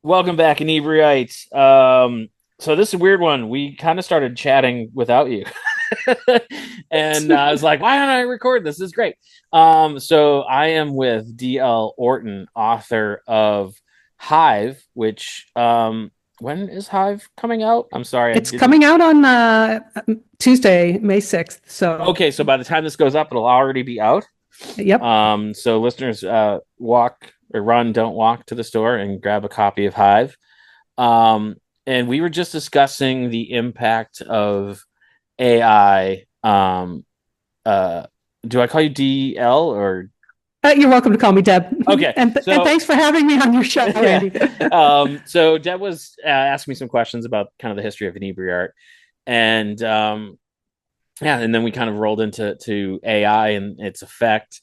Welcome back, Inebri-art. So this is a weird one. We kind of started chatting without you, and I was like, "Why don't I record this? This is great." So I am with D.L. Orton, author of Hive. Which when is Hive coming out? I'm sorry, I It's didn't. coming out on Tuesday, May 6th. So, Okay, so by the time this goes up, it'll already be out. yep. So listeners, walk or run, don't walk to the store and grab a copy of Hive. Um, and we were just discussing the impact of AI. Uh, do I call you DL or You're welcome to call me Deb. okay? And So thanks for having me on your show, yeah. Andy. So Deb was asking me some questions about kind of the history of Inebri-art, and yeah, and then we kind of rolled into AI and its effect,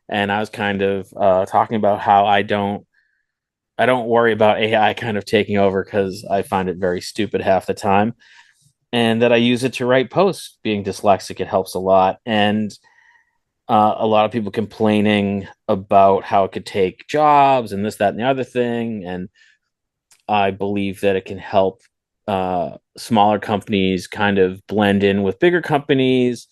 and I was kind of talking about how I don't worry about AI kind of taking over because I find it very stupid half the time, and that I use it to write posts. Being dyslexic, it helps a lot, and a lot of people complaining about how it could take jobs and this, that, and the other thing. And I believe that it can help smaller companies kind of blend in with bigger companies,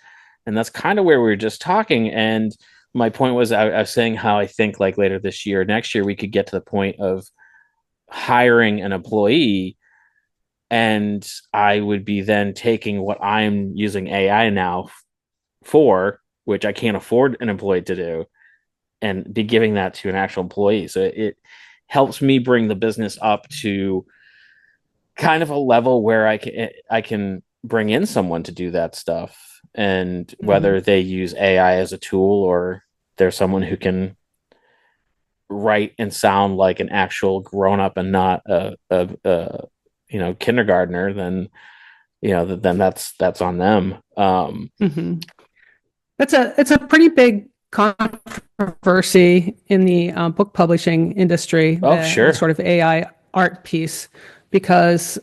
and that's kind of where we were just talking. And my point was, I was saying how I think like later this year, next year, we could get to the point of hiring an employee and I would be then taking what I'm using AI now for, which I can't afford an employee to do, and be giving that to an actual employee. So it helps me bring the business up to kind of a level where I can bring in someone to do that stuff, and Mhm. whether they use AI as a tool or there's someone who can write and sound like an actual grown up and not a kindergartner, then then that's on them. Mhm. It's a pretty big controversy in the book publishing industry, Oh, the sure. sort of AI art piece, because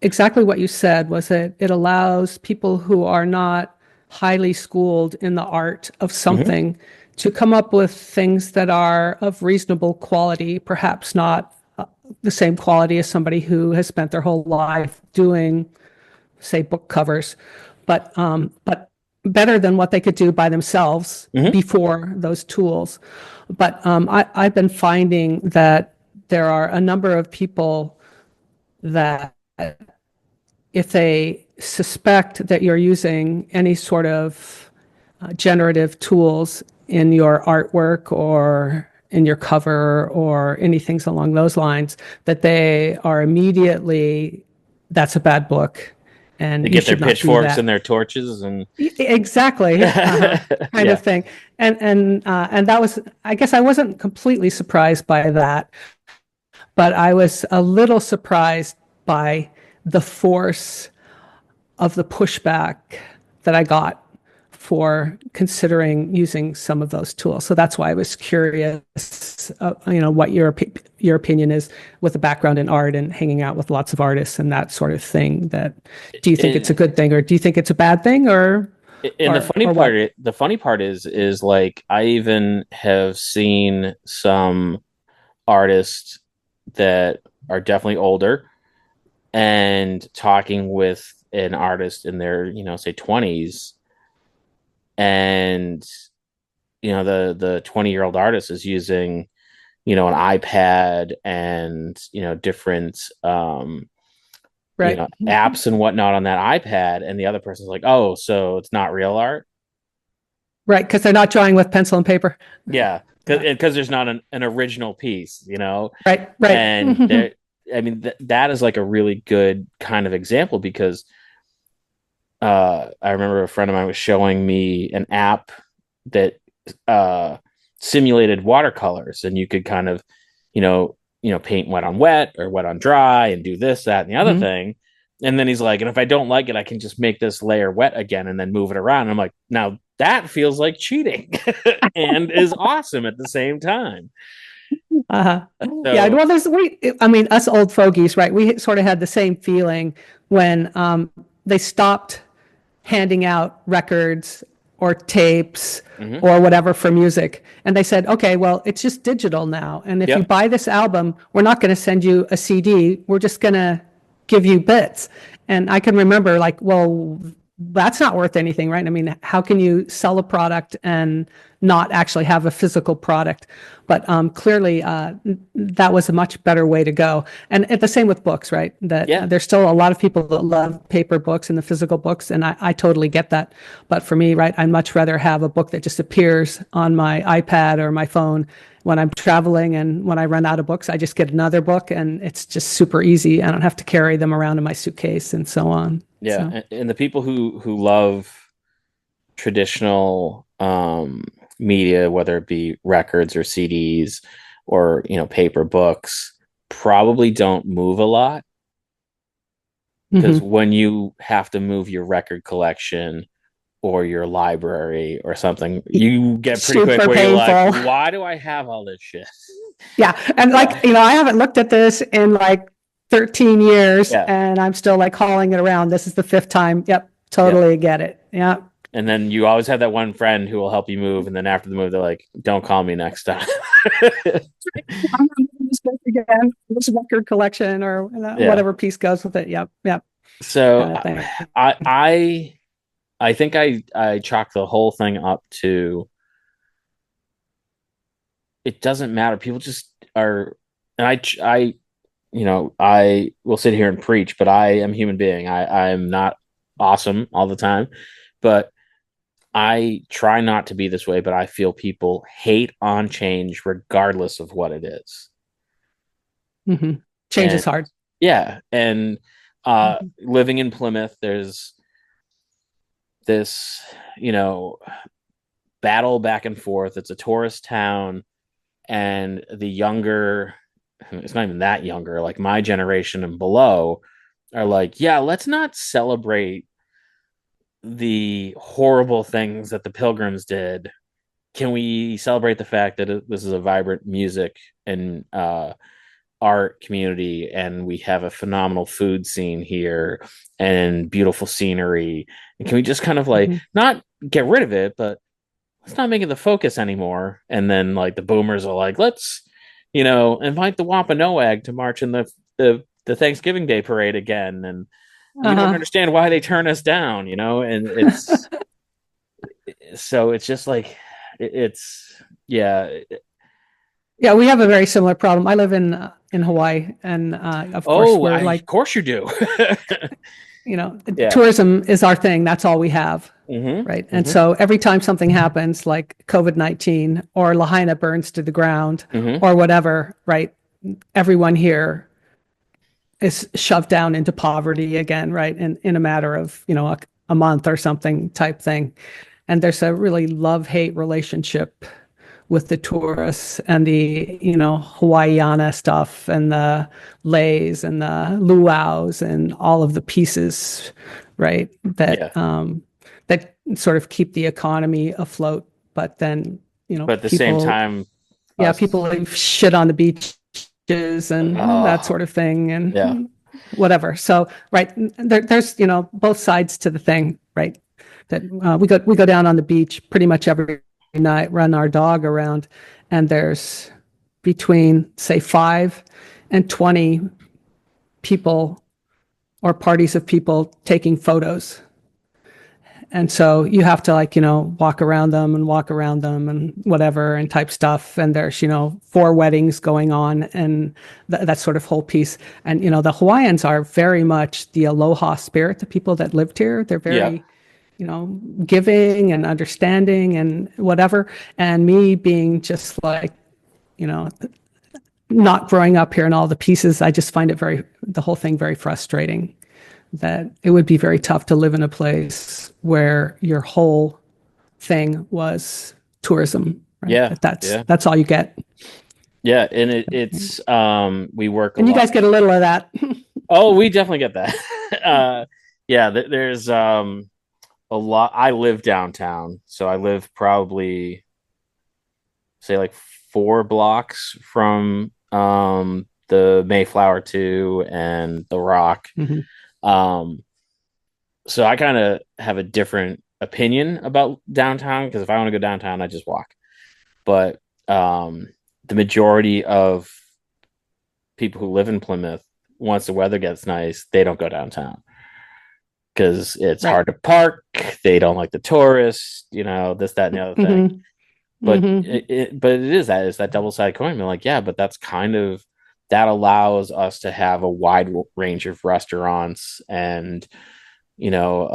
exactly what you said was that it allows people who are not highly schooled in the art of Hmm. something to come up with things that are of reasonable quality, perhaps not the same quality as somebody who has spent their whole life doing, say, book covers, but better than what they could do by themselves Hmm. before those tools. But I've been finding that there are a number of people that if they suspect that you're using any sort of generative tools in your artwork or in your cover or anything along those lines, that they are immediately, that's a bad book They and you get their should not do pitchforks that. and their torches and Exactly, kind yeah. of thing. And that was, I guess I wasn't completely surprised by that, but I was a little surprised by the force of the pushback that I got for considering using some of those tools. So that's why I was curious, what your opinion is with a background in art and hanging out with lots of artists and that sort of thing. That do you think it's a And, good thing or do you think it's a bad thing and or what? the funny part is like I even have seen some artists that are definitely older and talking with an artist in their, say 20s, and the 20-year-old artist is using, an iPad and, different Right, apps and whatnot on that iPad, and the other person's like, "Oh, so it's not real art?" right, because they're not drawing with pencil and paper. Yeah, Yeah. because there's not an original piece. Right, right. And there, I mean, that is like a really good kind of example because I remember a friend of mine was showing me an app that uh, simulated watercolors, and you could kind of, paint wet on wet or wet on dry, and do this, that, and the other Mhm. thing. And then he's like, and if I don't like it, I can just make this layer wet again and then move it around. And I'm like, now that feels like cheating and is awesome at the same time. Uh-huh. Yeah, So, well, I mean, us old fogies, right? We sort of had the same feeling when they stopped handing out records or tapes Hmm. or whatever for music. And they said, okay, well, it's just digital now. And if you Yep. buy this album, we're not going to send you a CD. We're just going to give you bits. And I can remember, like, well, that's not worth anything, right? I mean, how can you sell a product and not actually have a physical product? But clearly, that was a much better way to go. And the same with books, right? That Yeah. there's still a lot of people that love paper books and the physical books, and I totally get that. But for me, right, I'd much rather have a book that just appears on my iPad or my phone when I'm traveling, and when I run out of books, I just get another book, and it's just super easy. I don't have to carry them around in my suitcase and so on. Yeah. So, And the people who love traditional media, whether it be records or CDs or paper books, probably don't move a lot because mhm. when you have to move your record collection or your library or something, you get pretty quick Super where you're like, painful. why do I have all this shit? Yeah. And Yeah. like, I haven't looked at this in like 13 years, Yeah. and I'm still like hauling it around. This is the fifth time. Yep. Yeah. Totally get it. Yeah. And then you always have that one friend who will help you move. And then after the move, they're like, don't call me next time. I'm going to this book again, this record collection or Yeah. whatever piece goes with it. Yep. Yep. So Kind of thing. I think I chalk the whole thing up to it doesn't matter. People just are, and I will sit here and preach, but I am a human being. I'm not awesome all the time, but I try not to be this way. But I feel people hate on change regardless of what it is. Hmm. Change And is hard. yeah, and Mhm. living in Plymouth, there's this, you know, battle back and forth. It's a tourist town, and the younger, it's not even that younger, like my generation and below, are like, yeah, let's not celebrate the horrible things that the Pilgrims did. Can we celebrate the fact that this is a vibrant music and art community, and we have a phenomenal food scene here and beautiful scenery? And can we just kind of like Mhm. not get rid of it, but let's not make it the focus anymore? And then like the boomers are like, let's invite the Wampanoag to march in the Thanksgiving Day parade again, and we don't Uh-huh. understand why they turn us down, and it's so it's just like it's yeah. Yeah, we have a very similar problem. I live in Hawaii, and of course, we're Of like, course you do. Yeah. tourism is our thing. That's all we have, Mm-hmm. right? And Mm-hmm. so every time something happens, like COVID-19 or Lahaina burns to the ground Mm-hmm. or whatever, right? Everyone here is shoved down into poverty again, right? In a matter of, a month or something type thing. And there's a really love-hate relationship with the tourists and the, Hawaiiana stuff and the leis and the luau's and all of the pieces, right? Yeah. That sort of keep the economy afloat. But then, But at the same people, time, yeah, us. people leave shit on the beaches and that Oh, sort of thing yeah. and whatever. So, right, there's, both sides to the thing, right? That we go down on the beach pretty much every night, run our dog around, and there's between say 5 and 20 people or parties of people taking photos. And so you have to, like, walk around them and walk around them and whatever and type stuff. And there's, 4 weddings going on and that sort of whole piece. And, the Hawaiians are very much the aloha spirit, the people that lived here. They're Yeah. very, giving and understanding and whatever. And me being just like, you know, not growing up here and all the pieces, I just find the whole thing very frustrating. That it would be very tough to live in a place where your whole thing was tourism, right? Yeah. That's Yeah. that's all you get. Yeah. And we work a And you lot. guys get a little of that. Oh, we definitely get that. Yeah, there's a lot. I live downtown, so I live probably say like 4 blocks from the Mayflower 2 and the Rock. Mhm. Um so I kind of have a different opinion about downtown because if I want to go downtown, I just walk. But the majority of people who live in Plymouth, once the weather gets nice, they don't go downtown because it's Right. hard to park. They don't like the tourists, this, that, and the other thing. Hmm. But Hmm. it is that double sided coin. We're like, yeah, but that's kind of that allows us to have a wide range of restaurants and you know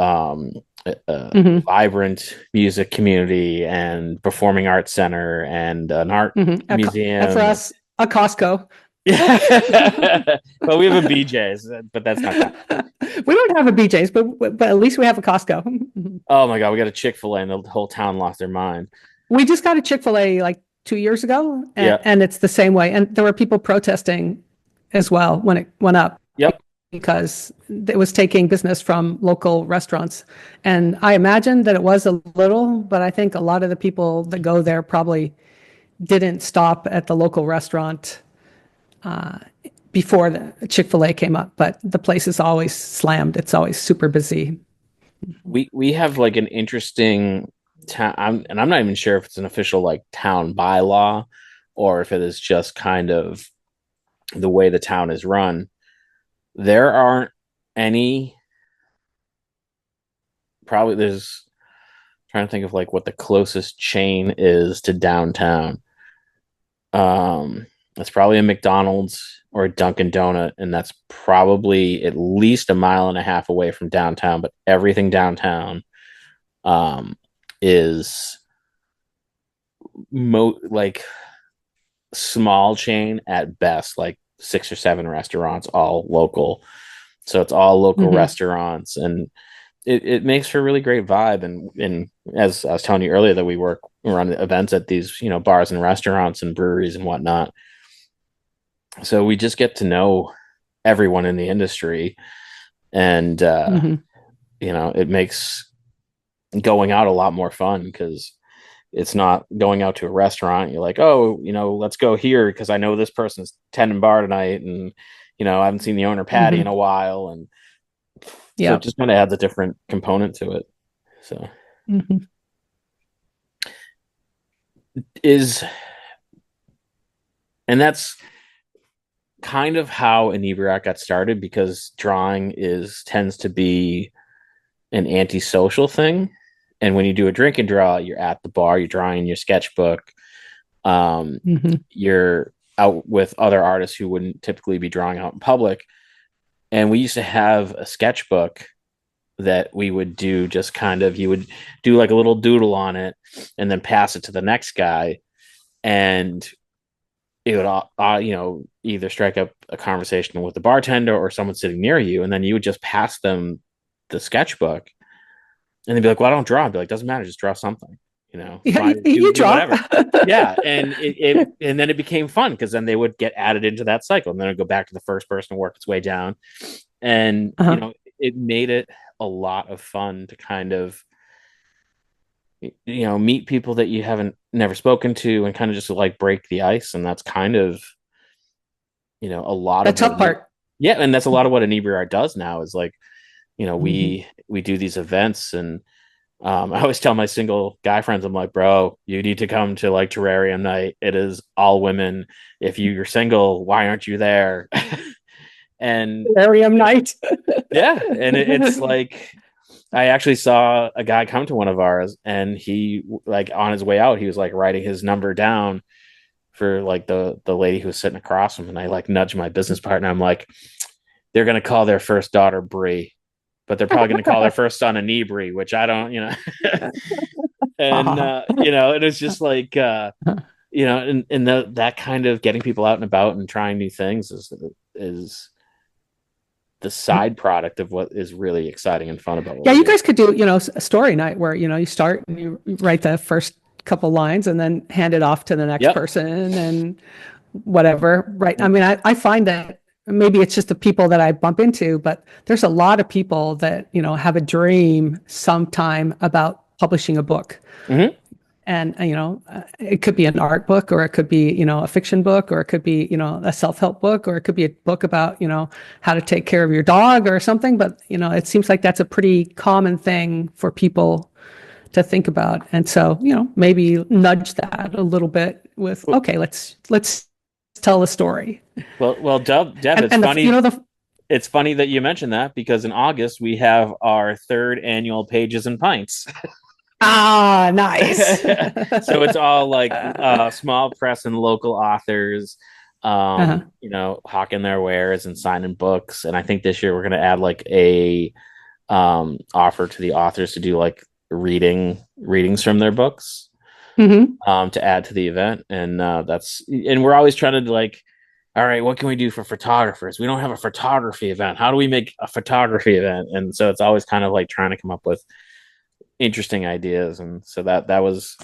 a Hmm. vibrant music community and performing arts center and an art Hmm. And for museum. us, a Costco. Well, we have a BJ's, but that's not good. We don't have a BJ's, but at least we have a Costco. Oh my god, we got a Chick-fil-A and the whole town lost their mind. We just got a Chick-fil-A like 2 years ago, Yeah. and it's the same way. And there were people protesting as well when it went up Yep. because it was taking business from local restaurants. And I imagine that it was a little, but I think a lot of the people that go there probably didn't stop at the local restaurant before the Chick-fil-A came up. But the place is always slammed. It's always super busy. We have like an interesting town, and I'm not even sure if it's an official like town bylaw or if it is just kind of the way the town is run. There aren't any. Probably there's trying to think of like what the closest chain is to downtown. It's probably a McDonald's or a Dunkin' Donut, and that's probably at least a mile and a half away from downtown. But everything downtown um, is like small chain at best, like 6 or 7 restaurants, all local. So it's all local Mm-hmm. restaurants, and it makes for a really great vibe. And as I was telling you earlier, that we run events at these bars and restaurants and breweries and whatnot. So we just get to know everyone in the industry, and Mm-hmm. it makes going out a lot more fun because it's not going out to a restaurant. You're like, oh, let's go here because I know this person's tending bar tonight, and I haven't seen the owner Patty in Mm-hmm. a while, and so it Yep. just kind of adds a different component to it. So Mm-hmm. is and that's kind of how Inebri-art got started because drawing is tends to be an antisocial thing. And when you do a drink and draw, you're at the bar, you're drawing in your sketchbook, Mm-hmm. you're out with other artists who wouldn't typically be drawing out in public. And we used to have a sketchbook that we would do just kind of, you would do like a little doodle on it and then pass it to the next guy. And it would, either strike up a conversation with the bartender or someone sitting near you. And then you would just pass them the sketchbook and they'd be like, well, I don't draw. I'd be like, doesn't matter. Just draw something, Yeah, fine, you do draw. whatever. Yeah. And and then it became fun because then they would get added into that cycle and then it'd go back to the first person to work its way down. And, Uh-huh. it made it a lot of fun to kind of, meet people that you haven't never spoken to and kind of just like break the ice. And that's kind of, a lot The of what, tough part. yeah. And that's a lot of what Inebri-art does now is like, Hmm. we do these events and I always tell my single guy friends, I'm like, bro, you need to come to like terrarium night. It is all women. If you're single, why aren't you there? And Aquarium night. yeah, and it's like I actually saw a guy come to one of ours, and he like on his way out, he was like writing his number down for like the lady who was sitting across from him, and I like nudged my business partner. I'm like, they're gonna call their first daughter Bree, but they're probably gonna call their first son Inebri, which I don't, and it was just like and that kind of getting people out and about and trying new things is the side product of what is really exciting and fun about what Yeah, we you do. guys could do, a story night where, you start and you write the first couple lines and then hand it off to the next Yep. person and whatever. Right. I mean, I find that maybe it's just the people that I bump into, but there's a lot of people that, have a dream sometime about publishing a book. Mm-hmm. And, it could be an art book or it could be, a fiction book or it could be, a self-help book or it could be a book about, how to take care of your dog or something. But, it seems like that's a pretty common thing for people to think about. And so, maybe nudge that a little bit with, okay, let's tell a story. Deb, And the it's funny that you mentioned that because in August we have our third annual Pages and Pints. nice. So it's all like small press and local authors, Uh-huh. hawking their wares and signing books. And I think this year we're going to add like a offer to the authors to do like readings from their books Hmm. to add to the event. And and we're always trying to like, all right, what can we do for photographers? We don't have a photography event. How do we make a photography event? And so it's always kind of like trying to come up with interesting ideas. And so that was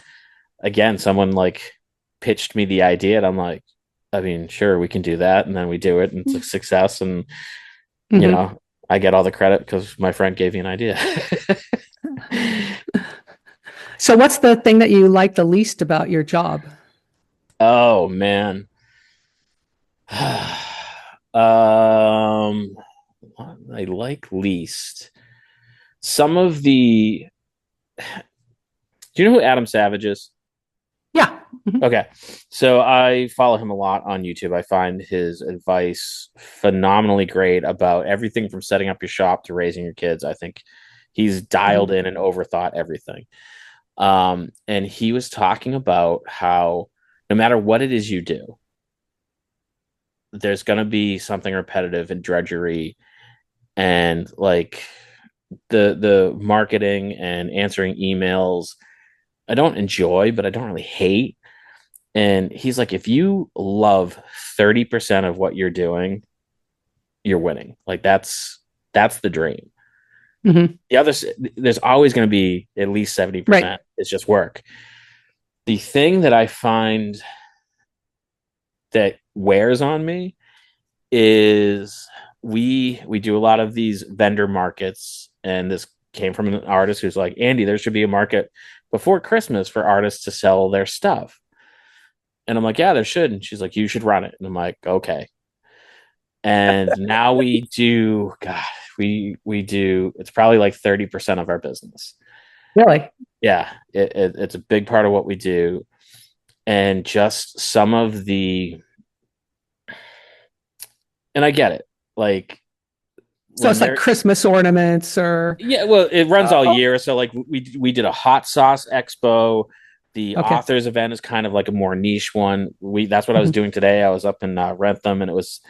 again, someone like pitched me the idea, and I'm like, I mean, sure, we can do that, and then we do it, and it's a success, and you Hmm. know, I get all the credit because my friend gave me an idea. So, what's the thing that you like the least about your job? Oh man. What I like least. Some of the Do you know who Adam Savage is? Yeah. Hmm. Okay. So I follow him a lot on YouTube. I find his advice phenomenally great about everything from setting up your shop to raising your kids. I think he's dialed Hmm. in and overthought everything. And he was talking about how no matter what it is you do, there's going to be something repetitive and drudgery and like the marketing and answering emails. I don't enjoy, but I don't really hate. And he's like, if you love 30% of what you're doing, you're winning. Like that's the dream. Hmm. The other, there's always going to be at least Right. 70%. It's just work. The thing that I find that wears on me is we do a lot of these vendor markets, and this came from an artist who's like, Andy, there should be a market before Christmas for artists to sell their stuff. And I'm like, yeah, there should. And she's like, you should run it. And I'm like, okay. And now we do, God, we do. It's probably like 30% of our business. Really? Yeah, it's a big part of what we do, and just some of the, and I get it, like So when it's like they're, Christmas ornaments or yeah, well, it runs all oh, year. So like we did a hot sauce expo. The okay. authors event is kind of like a more niche one. We That's what I was Hmm. doing today. I was up in Rentham, and it was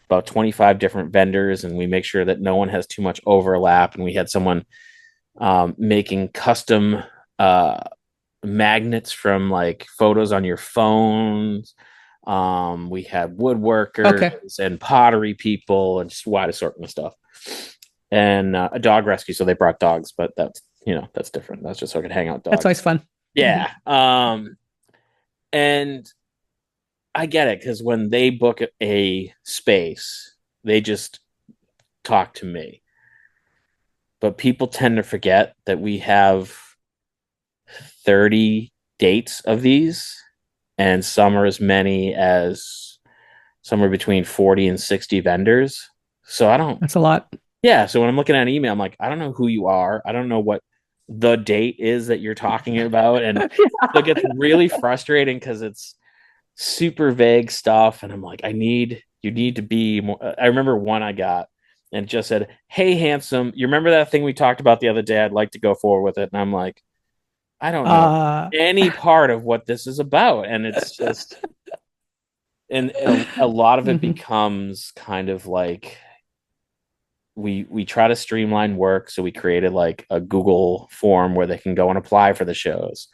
about 25 different vendors, and we make sure that no one has too much overlap. And we had someone making custom uh, magnets from like photos on your phones. We had Okay. woodworkers and pottery people and just wide assortment of stuff. And a dog rescue, so they brought dogs, but that's different. That's just so I could hang out with That's dogs. always fun. Hmm. Yeah. And I get it because when they book a space, they just talk to me. But people tend to forget that we have 30 dates of these, and some are as many as somewhere between 40 and 60 vendors. So I don't, That's a lot. yeah. So when I'm looking at an email, I'm like, I don't know who you are. I don't know what the date is that you're talking about. And so it gets really frustrating because it's super vague stuff. And I'm like, you need to be more. I remember one I got and it just said, hey, handsome, you remember that thing we talked about the other day? I'd like to go forward with it. And I'm like, I don't know Uh, any part of what this is about. And it's just, and a lot of it mhm. becomes kind of like we try to streamline work. So we created like a Google form where they can go and apply for the shows.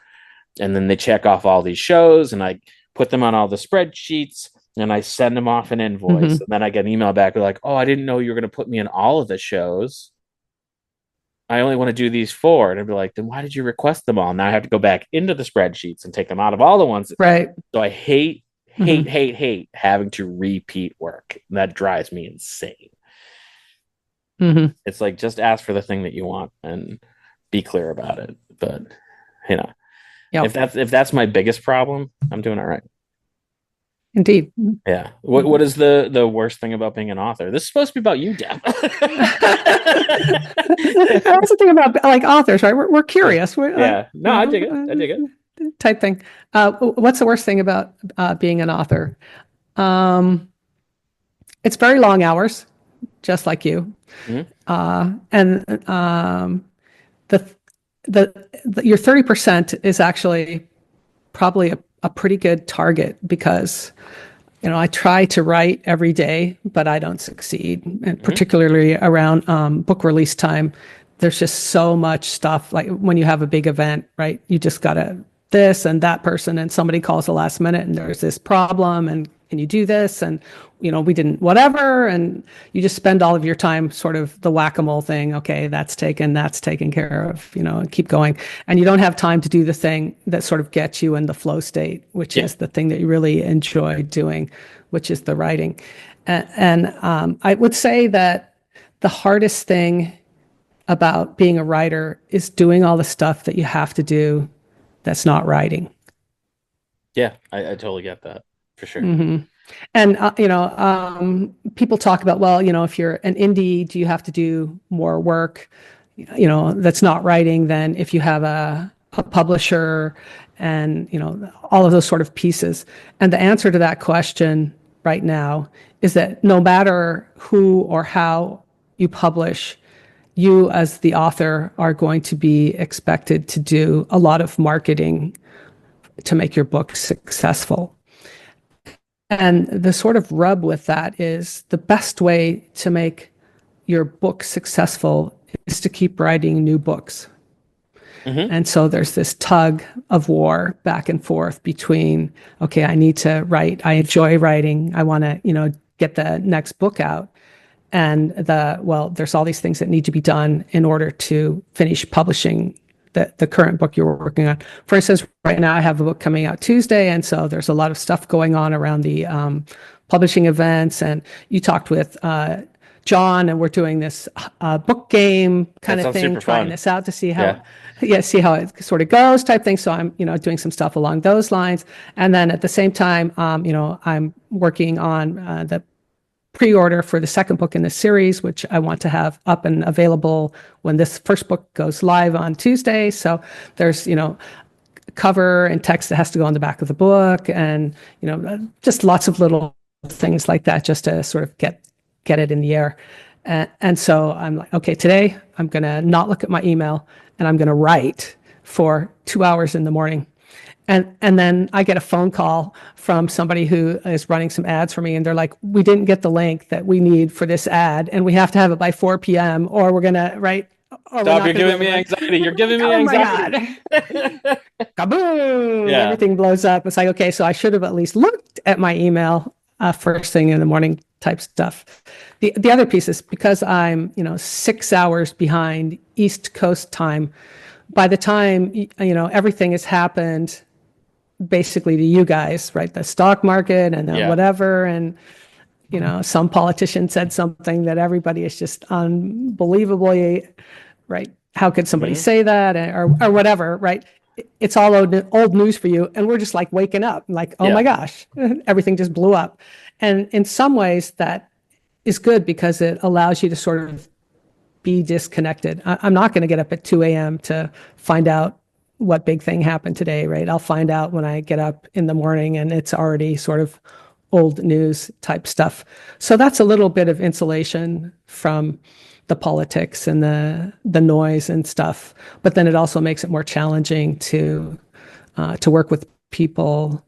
And then they check off all these shows, and I put them on all the spreadsheets, and I send them off an invoice. Mhm. And then I get an email back like, oh, I didn't know you were going to put me in all of the shows. I only want to do these four. And I'd be like, then why did you request them all? Now I have to go back into the spreadsheets and take them out of all the ones. Right. So I Hmm. hate having to repeat work. That drives me insane. Hmm. It's like just ask for the thing that you want and be clear about it. But you know, Yep. if that's my biggest problem, I'm doing all right. Indeed. Yeah. What is the worst thing about being an author? This is supposed to be about you, Deb. That's the thing about like authors, right? We're Yeah. curious. We're Yeah. No, you I dig it. I dig it. type thing. What's the worst thing about being an author? Um, it's very long hours, just like you. Mhm. And the, your 30% is actually probably a pretty good target because I try to write every day, but I don't succeed. And Mhm. particularly around book release time, there's just so much stuff. Like when you have a big event, right? You just gotta this and that person, and somebody calls the last minute, and there's this problem, and can you do this? And we didn't whatever, and you just spend all of your time sort of the whack-a-mole thing. Okay, that's taken care of, and keep going. And you don't have time to do the thing that sort of gets you in the flow state, which Yeah. is the thing that you really enjoy doing, which is the writing. And I would say that the hardest thing about being a writer is doing all the stuff that you have to do that's not writing. Yeah. I totally get that for sure. And people talk about, well, if you're an indie, do you have to do more work? That's not writing than if you have a publisher and all of those sort of pieces. And the answer to that question right now is that no matter who or how you publish, you as the author are going to be expected to do a lot of marketing to make your book successful. And the sort of rub with that is the best way to make your book successful is to keep writing new books. Hmm. And so there's this tug of war back and forth between, okay, I need to write. I enjoy writing. I want to, get the next book out. And there's all these things that need to be done in order to finish publishing the current book you're working on. For instance, right now I have a book coming out Tuesday, and so there's a lot of stuff going on around the publishing events. And you talked with John, and we're doing this book game That kind of sounds thing, super trying fun. this out to see Yeah. how, yeah, see how it sort of goes, type thing. So I'm, doing some stuff along those lines, and then at the same time, I'm working on the pre-order for the second book in the series, which I want to have up and available when this first book goes live on Tuesday. So there's, cover and text that has to go on the back of the book, and just lots of little things like that, just to sort of get it in the air. And so I'm like, okay, today I'm gonna not look at my email, and I'm gonna write for 2 hours in the morning. And then I get a phone call from somebody who is running some ads for me, and they're like, "We didn't get the link that we need for this ad, and we have to have it by 4 p.m. or we're gonna write, or we're Stop, not you're gonna be giving able to me write." anxiety. You're I'm like, giving me "Oh my anxiety. god!" Kaboom! Yeah. Everything blows up. It's like, okay, so I should have at least looked at my email first thing in the morning, type stuff. The other piece is because I'm 6 hours behind East Coast time. By the time everything has happened basically to you guys, right? The stock market and the Yeah. whatever. And, some politician said something that everybody is just unbelievably, right? How could somebody Hmm. say that, or whatever, right? It's all old news for you. And we're just like waking up, like, oh my Yeah. gosh, everything just blew up. And in some ways, that is good because it allows you to sort of be disconnected. I'm not going to get up at 2 a.m. to find out what big thing happened today, right? I'll find out when I get up in the morning and it's already sort of old news type stuff. So that's a little bit of insulation from the politics and the noise and stuff. But then it also makes it more challenging to work with people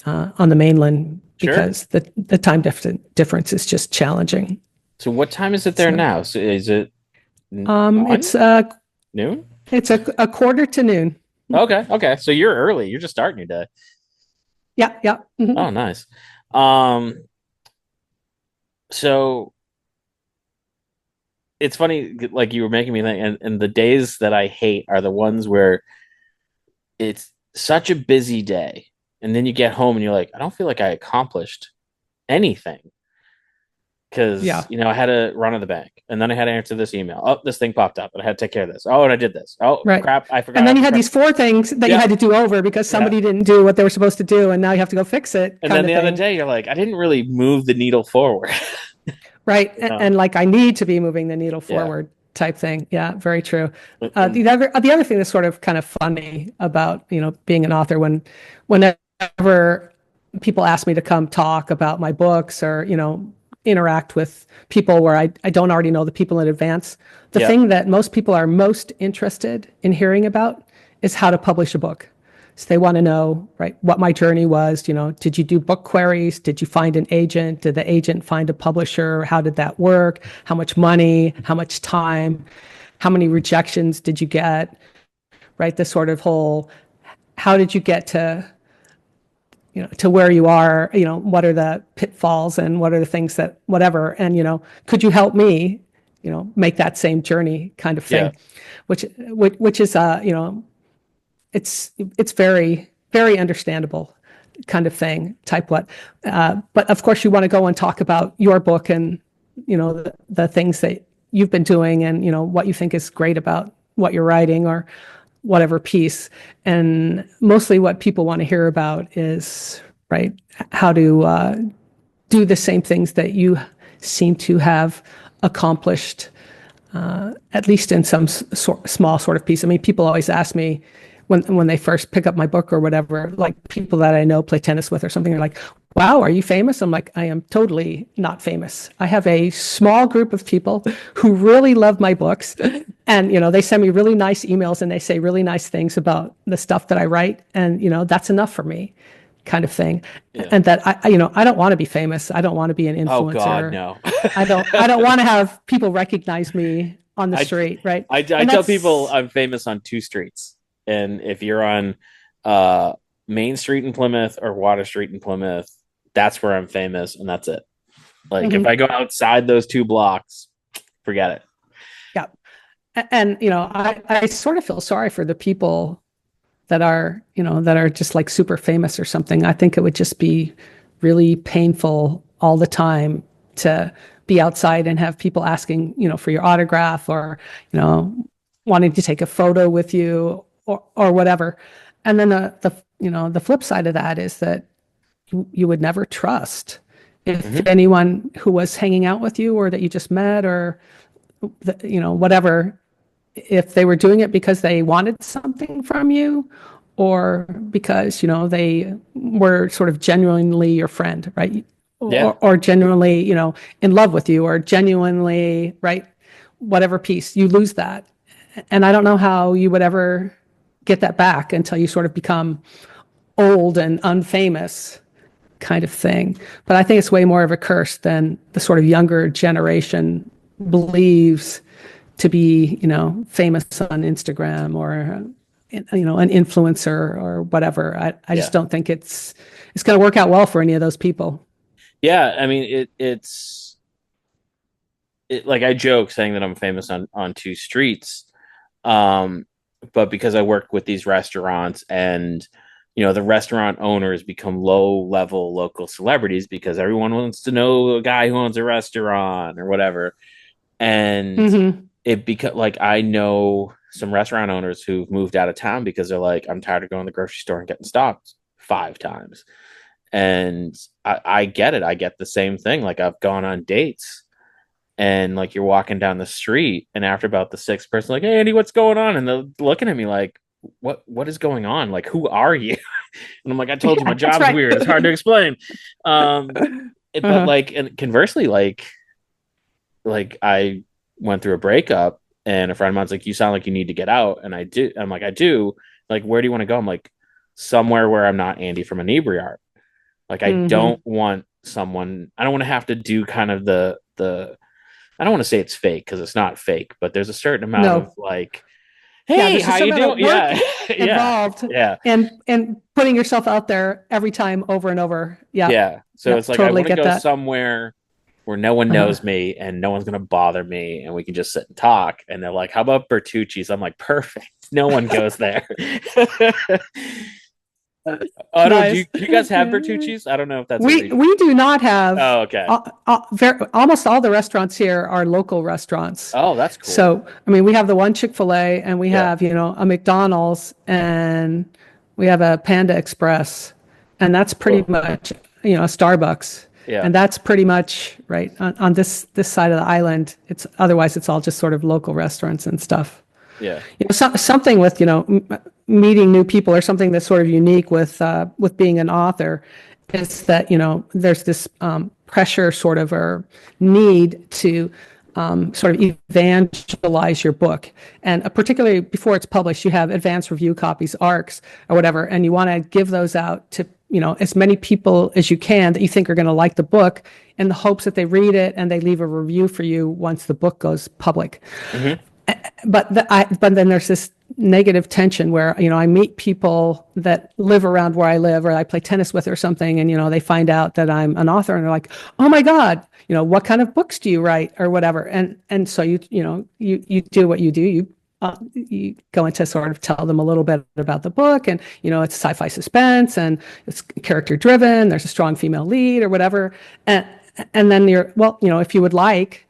on the mainland Sure. because the time difference is just challenging. So what time is it there So now? So is it um, one it's uh, noon? it's a quarter to noon. Okay. Okay. So you're early. You're just starting your day. Yeah, yeah. Oh, nice. Um, so it's funny, like you were making me think, and the days that I hate are the ones where it's such a busy day, and then you get home and you're like, I don't feel like I accomplished anything. because Yeah. I had to run to the bank, and then I had to answer this email. Oh, this thing popped up, and I had to take care of this. Oh, and I did this. Oh, Right. crap, I And forgot then how you to had press. these four things that you Yeah, had to do over because yeah. somebody didn't do what they were supposed to do, and now you have to go fix it, And kind then of the other thing. day, you're like, I didn't really move the needle forward. Right. you know? And like I need to be moving the needle Yeah. forward type thing. Yeah, very true. And The other thing that's sort of kind of funny about, being an author whenever people ask me to come talk about my books or, interact with people where I don't already know the people in advance, the yeah, thing that most people are most interested in hearing about is how to publish a book. So they want to know, right, what my journey was. Did you do book queries? Did you find an agent? Did the agent find a publisher? How did that work? How much money? How much time? How many rejections did you get? Right, this sort of whole, how did you get to where you are? What are the pitfalls and what are the things that whatever? And could you help me? Make that same journey kind of yeah, thing, which is it's very very understandable kind of thing type what but of course you want to go and talk about your book and the things that you've been doing and what you think is great about what you're writing or whatever piece, and mostly what people want to hear about is right how to do the same things that you seem to have accomplished, at least in some small sort of piece. I mean, people always ask me when they first pick up my book or whatever, like people that I know play tennis with or something, are like, "Wow, are you famous?" I'm like, "I am totally not famous. I have a small group of people who really love my books, and they send me really nice emails and they say really nice things about the stuff that I write, and that's enough for me." Kind of thing. yeah. And that I don't want to be famous. I don't want to be an Oh God, influencer. no. I don't want to have people recognize me on the I, street, right? I And tell people that's I'm famous on two streets, and if you're on uh Main Street in Plymouth or Water Street in Plymouth, that's where I'm famous, and that's it. Like if I mhm, go outside those two blocks, forget it. yeah. And I sort of feel sorry for the people that are just like super famous or something. I think it would just be really painful all the time to be outside and have people asking, for your autograph or, you know, wanting to take a photo with you or whatever. And then the flip side of that is that you would never trust if Hmm. anyone who was hanging out with you or that you just met or whatever, if they were doing it because they wanted something from you or because they were sort of genuinely your friend, right? Yeah, Or genuinely in love with you or genuinely, right, whatever piece, you lose that. And I don't know how you would ever get that back until you sort of become old and unfamous kind of thing. But I think it's way more of a curse than the sort of younger generation believes to be, famous on Instagram or, an influencer or whatever. I just yeah, don't think it's going to work out well for any of those people. yeah. I mean, like I joke saying that I'm famous on two streets, um, but because I work with these restaurants and the restaurant owners become low level local celebrities because everyone wants to know a guy who owns a restaurant or whatever, and Mm-hmm. it because like I know some restaurant owners who've moved out of town because they're like, I'm tired of going to the grocery store and getting stopped 5 times. And I get it. I get the same thing. Like I've gone on dates and like you're walking down the street and after about the sixth person, like, hey Andy, what's going on? And they're looking at me like, what is going on? Like, who are you? And I'm like, I told you my Yeah, that's job's right. weird. It's hard to explain. But Uh-huh. like, and conversely, like I went through a breakup and a friend of mine's like, you sound like you need to get out. And I do. I'm like, I do. Like, where do you want to go? I'm like, somewhere where I'm not Andy from Inebri-art. Like, I don't Mm-hmm. want someone, I don't want to have to do kind of I don't want to say it's fake because it's not fake, but there's a certain amount of No. like, Yeah, hey, there's how just some you amount of doing? work Yeah. Yeah. involved Yeah. and putting yourself out there every time over and over. Yeah. Yeah. So it's Yep, like, I totally want to get go that. somewhere where no one Uh-huh. knows me and no one's going to bother me and we can just sit and talk. And they're like, how about Bertucci's? I'm like, perfect. No one goes there. Oh no, Nice. do you guys have Bertucci's? I don't know if that's a region. We do not have Oh, okay. almost all the restaurants here are local restaurants. Oh, that's cool. So, I mean, we have the one Chick-fil-A and we Yeah, have, a McDonald's and we have a Panda Express and that's pretty cool. much, a Starbucks. Yeah, And that's pretty much right on this side of the island. It's all just sort of local restaurants and stuff. yeah, Something with meeting new people or something that's sort of unique with being an author is that there's this pressure sort of or need to sort of evangelize your book, and particularly before it's published you have advanced review copies, arcs or whatever, and you want to give those out to as many people as you can that you think are going to like the book, in the hopes that they read it and they leave a review for you once the book goes public. hmm, But then there's this negative tension where I meet people that live around where I live or I play tennis with or something, and they find out that I'm an author and they're like, oh my god, what kind of books do you write or whatever, and so you do what you do, you go into sort of tell them a little bit about the book, and it's sci-fi suspense and it's character driven, there's a strong female lead or whatever, and then you're, well, if you would like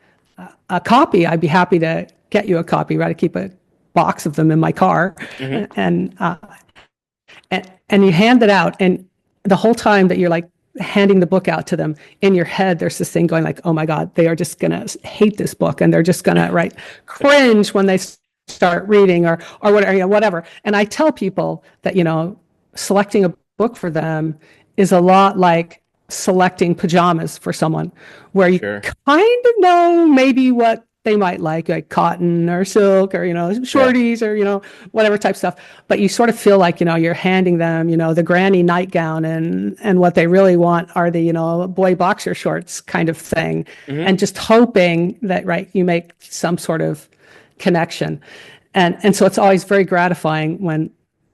a copy, I'd be happy to get you a copy, right? I keep a box of them in my car, hmm. and and you hand it out, and the whole time that you're like handing the book out to them, in your head there's this thing going like, oh my god, they are just gonna hate this book and they're just gonna cringe when they start reading or whatever, whatever. And I tell people that selecting a book for them is a lot like selecting pajamas for someone, where you Sure. kind of know maybe what they might like cotton or silk or Yeah. shorties or whatever type stuff, but you sort of feel like you're handing them the granny nightgown, and what they really want are the boy boxer shorts kind of thing, Hmm. and just hoping that you make some sort of connection. And so it's always very gratifying when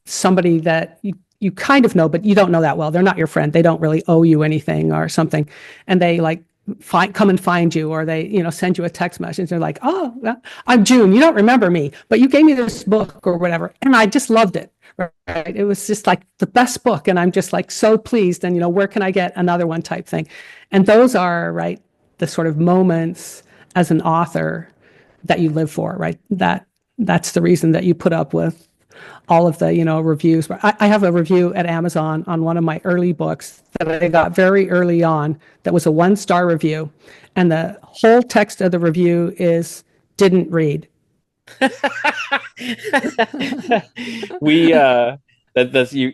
somebody that you kind of know, but you don't know that well, they're not your friend, they don't really owe you anything or something, and they come and find you, or they send you a text message, they're like, oh well, I'm June, you don't remember me, but you gave me this book or whatever and I just loved it, right? It was just like the best book and I'm just like so pleased, and where can I get another one type thing. And those are the sort of moments as an author that you live for, right? That's the reason that you put up with all of the reviews. I have a review at Amazon on one of my early books that I got very early on that was a 1-star review, and the whole text of the review is didn't read. We that's you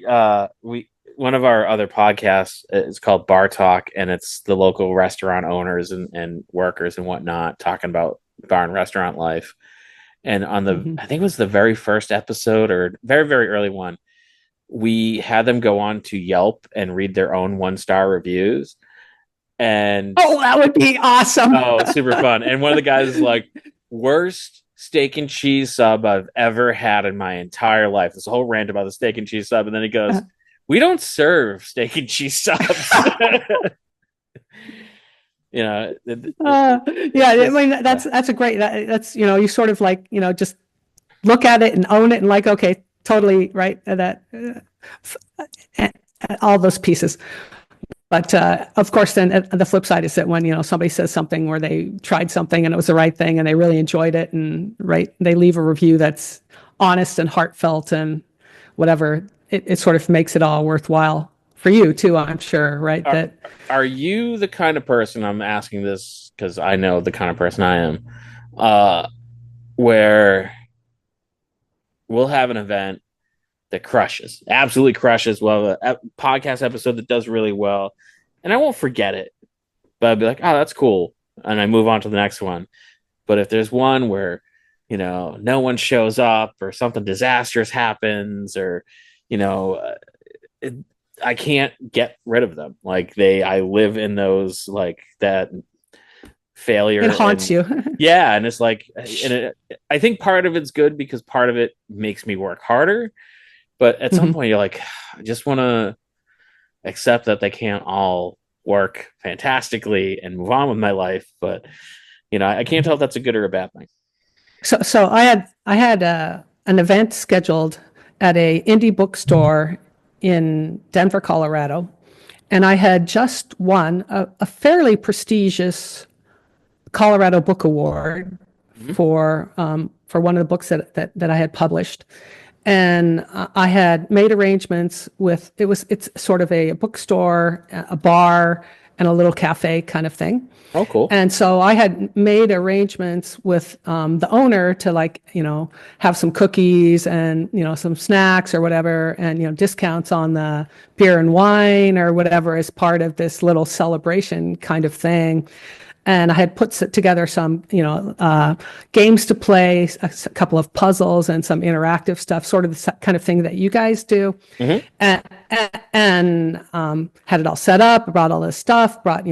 we one of our other podcasts is called Bar Talk, and it's the local restaurant owners and workers and whatnot talking about bar and restaurant life. And on the, Mm-hmm. I think it was the very first episode or very, very early one, we had them go on to Yelp and read their own 1-star reviews. And Oh, that would be awesome. oh, super fun. And one of the guys is like, worst steak and cheese sub I've ever had in my entire life. This whole rant about the steak and cheese sub. And then he goes, we don't serve steak and cheese subs. Yeah, I mean that's a great, that's you sort of just look at it and own it and okay, totally right, that all those pieces. But of course, then the flip side is that when somebody says something where they tried something and it was the right thing and they really enjoyed it, and they leave a review that's honest and heartfelt and whatever, it sort of makes it all worthwhile for you too, I'm sure, right? Are you the kind of person, I'm asking this because I know the kind of person I am, uh, where we'll have an event that crushes, absolutely crushes. We'll have a podcast episode that does really well, and I won't forget it, but I'll be like, oh, that's cool. And I move on to the next one. But if there's one where, no one shows up or something disastrous happens, or, you know, it, I can't get rid of them. I live in those, that failure. It haunts you. Yeah. And it's I think part of it's good because part of it makes me work harder. But at some point you're like, I just want to accept that they can't all work fantastically and move on with my life. But, I can't tell if that's a good or a bad thing. So I had an event scheduled at a indie bookstore in Denver, Colorado, and I had just won a fairly prestigious Colorado Book Award Mhm. for one of the books that I had published. And I had made arrangements with it's sort of a bookstore, a bar, and a little cafe kind of thing. Oh, cool. And so I had made arrangements with the owner to, like, have some cookies and, some snacks or whatever, and, discounts on the beer and wine or whatever as part of this little celebration kind of thing. And I had put together some, games to play, a couple of puzzles and some interactive stuff, sort of the kind of thing that you guys do. Hmm. And had it all set up, brought all this stuff, brought,